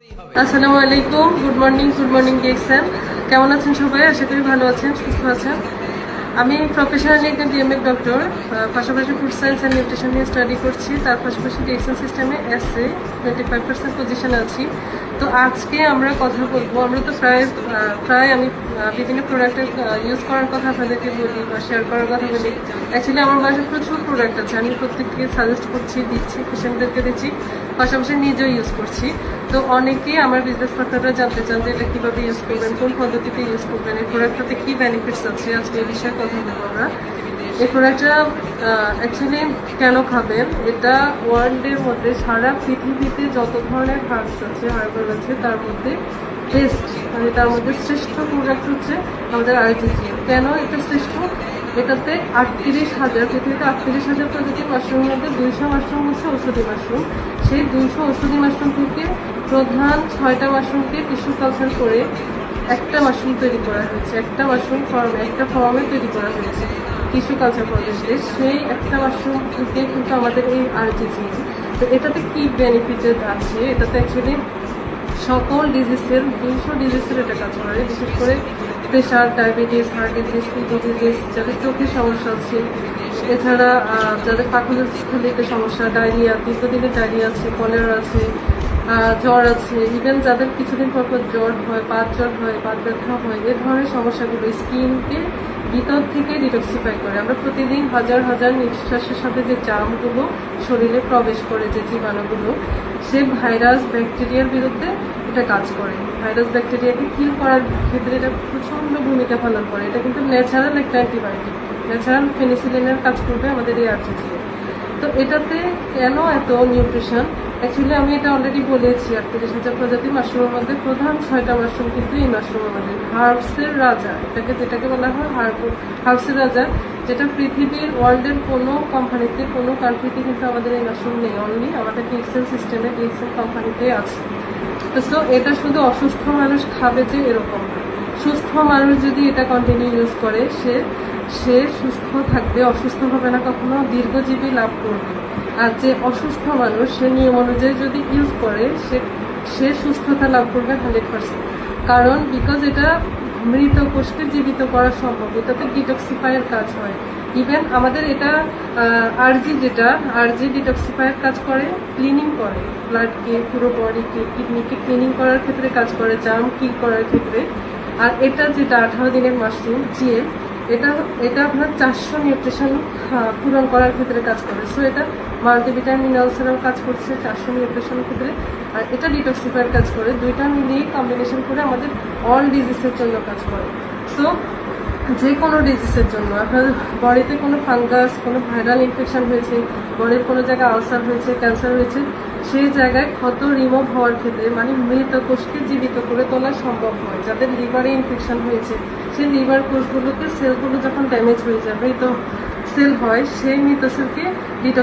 আসসালামু আলাইকুম, good morning DXM. কেমন আছেন সবাই? আশা করি ভালো আছেন, সুস্থ আছেন। আমি প্রফেশনালি একজন ডিএমএড ডক্টর, পাশাপাশি ফুড সায়েন্স অ্যান্ড নিউট্রিশন নিয়ে স্টাডি করছি। তার পাশাপাশি ডিএক্সএম সিস্টেমে এসএ 25% পজিশনে আছি। তো আজকে আমরা কথা বলবো, আমরা তো প্রায় আমি বিভিন্ন প্রোডাক্টের ইউজ করার কথা আপনাদেরকে বলি বা শেয়ার করার কথা বলি। অ্যাকচুয়ালি আমার বাসায় প্রচুর প্রোডাক্ট আছে, আমি প্রত্যেককে সাজেস্ট করছি, দিচ্ছি, পেশেন্টদেরকে দিচ্ছি, পাশাপাশি নিজেও ইউজ করছি। তো অনেকেই আমার বিজনেস পার্টনাররা জানতে চান যে এটা কীভাবে ইউজ করবেন, কোন পদ্ধতিতে ইউজ করবেন, এই প্রোডাক্টটাতে কী বেনিফিটস আছে। আজকে এই বিষয়ে কথা বলবো আমরা। এই প্রোডাক্টটা অ্যাকচুয়ালি কেন খাবেন, এটা ওয়ার্ল্ডের মধ্যে সারা পৃথিবীতে যত ধরনের হার্বস আছে, হার্বাল আছে, তার মধ্যে বেস্ট মানে তার মধ্যে শ্রেষ্ঠ প্রোডাক্ট হচ্ছে আমাদের আরজিজি। কেন এটা শ্রেষ্ঠ? এটাতে 38,000, পৃথিবীতে 38,000 প্রজাতির মাশরুমের মধ্যে 200 মাশরুম হচ্ছে ঔষধি মাশরুম। সেই 200 ঔষধি মাশরুম থেকে প্রধান 6টা মাশরুমকে টিস্যু কালচার করে একটা মাশরুম তৈরি করা হয়েছে, একটা মাশরুম একটা ফর্মে তৈরি করা হয়েছে টিস্যু কালচার পদ্ধতিতে। সেই একটা মাশরুম থেকে কিন্তু আমাদের এই আরজিজি। তো এটাতে কি বেনিফিটেড আছে? এটাতে অ্যাকচুয়ালি সকল ডিজিজের 200 ডিজিজের এটা কাজ করে, বিশেষ করে pressure, diabetes, heart disease, kidney disease, যাদের চোখের সমস্যা আছে, এছাড়া যাদের পাকস্থলীতে সমস্যা, ডায়রিয়া, দীর্ঘদিনের ডায়রিয়া আছে, কলেরা আছে, জ্বর আছে, ইভেন যাদের কিছুদিন পর জ্বর হয়, পাত জ্বর হয়, পাত ব্যথা হয়, এ ধরনের সমস্যাগুলো স্কিনকে ভিতর থেকে ডিটক্সিফাই করে। আমরা প্রতিদিন হাজার হাজার নিঃশ্বাসের সাথে যে জার্মগুলো শরীরে প্রবেশ করে, যে জীবাণুগুলো, সে ভাইরাস ব্যাকটেরিয়ার বিরুদ্ধে এটা কাজ করে। ভাইরাস ব্যাকটেরিয়াকে কিল করার ক্ষেত্রে এটা প্রচণ্ড ভূমিকা পালন করে। এটা কিন্তু ন্যাচারাল একটা অ্যান্টিবায়োটিক, ন্যাচারাল পেনিসিলিনের কাজ করবে আমাদের এই আরজিজি। তো এটাতে কেন এত নিউট্রিশন? অ্যাকচুয়ালি আমি এটা অলরেডি বলেছি, 38,000 প্রজাতির মাশরুমের মধ্যে প্রধান 6টা মাশরুম কিন্তু এই মাশরুম আমাদের হার্বসের রাজা, যেটাকে বলা হয় হার্বসের রাজা, যেটা পৃথিবীর ওয়ার্ল্ডের কোনো কোম্পানিতে, কোনো কান্ট্রিতে কিন্তু আমাদের এই মাশরুম নেই। অনলি আমাদের ডিএক্সএল সিস্টেমে, ডিএক্সএল কোম্পানিতে আছে। সো এটা শুধু অসুস্থ মানুষ খাবে যে এরকম, সুস্থ মানুষ যদি এটা কন্টিনিউ ইউজ করে সে সুস্থ থাকবে, অসুস্থ হবে না কখনো, দীর্ঘজীবী লাভ করবে। আর যে অসুস্থ মানুষ, সে নিয়ম অনুযায়ী যদি ইউজ করে সে সুস্থতা লাভ করবে 100%। কারণ বিকজ এটা মৃত কোষকে জীবিত করা সম্ভব, এটাতে ডিটক্সিফায়ার কাজ হয়। ইভেন আমাদের এটা আরজি ডিটক্সিফায়ার কাজ করে, ক্লিনিং করে, ব্লাডকে, পুরো বডিকে, কিডনিকে ক্লিনিং করার ক্ষেত্রে কাজ করে, জার্ম কিল করার ক্ষেত্রে। আর এটা যেটা 18 দিনের মাশরুম জিএম, এটা আপনার 400 নিউট্রিশন পূরণ করার ক্ষেত্রে কাজ করে। সো এটা মাল্টিভিটামিন মিনারেলসেরও কাজ করছে 400 নিউট্রিশনের ক্ষেত্রে, আর এটা ডিটক্সিফায়ার কাজ করে। দুইটা মিলিয়ে কম্বিনেশন করে আমাদের অল ডিজিজের জন্য কাজ করে। সো যে কোনো ডিজিজের জন্য, আপনার বডিতে কোনো ফাঙ্গাস, কোনো ভাইরাল ইনফেকশন হয়েছে, বডির কোনো জায়গায় আলসার হয়েছে, ক্যান্সার হয়েছে, সেই জায়গায় ক্ষত রিমুভ হওয়ার ক্ষেত্রে, মানে মৃত কোষকে জীবিত করে তোলা সম্ভব হয়। যাদের লিভারে ইনফেকশন হয়েছে, সেই লিভার কোষগুলোকে, সেলগুলো যখন ড্যামেজ হয়ে যায়, মৃত সেল হয়, সেই মৃত সেলকে ডিটক্স